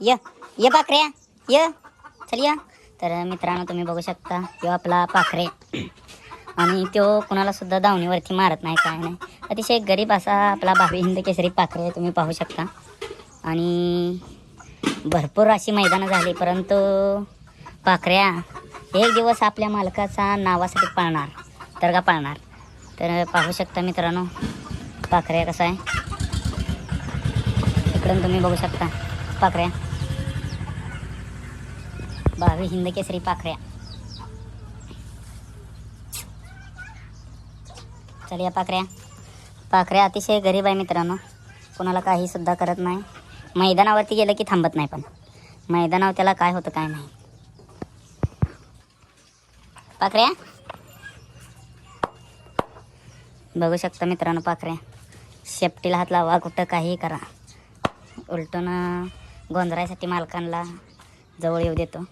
ये पाखऱ्या ये चल या. तर मित्रांनो तुम्ही बघू शकता तो आपला पाखरे आणि तो कुणाला सुद्धा दावणीवरती मारत नाही काय नाही. अतिशय गरीब असा आपला भावी हिंद केसरी पाखरे तुम्ही पाहू शकता. आणि भरपूर अशी मैदानं झाली परंतु पाखऱ्या एक दिवस आपल्या मालकाचा नावासाठी पाळणार तर का पाळणार. तर पाहू शकता मित्रांनो पाखऱ्या कसा आहे. इकडून तुम्ही बघू शकता पाखऱ्या भावी हिंद केसरी पाखऱ्या. चल या पाखऱ्या अतिशय गरीब आहे मित्रांनो. कोणाला काही सुद्धा करत नाही. मैदानावरती गेलं की थांबत नाही. पण मैदानावर त्याला काय होतं काय नाही. पाखऱ्या बघू शकता मित्रांनो पाखऱ्या शेपटीला हात लावा कुठं काही करा उलटून गोंधरायसाठी मालकांना जवळ येऊ देतो.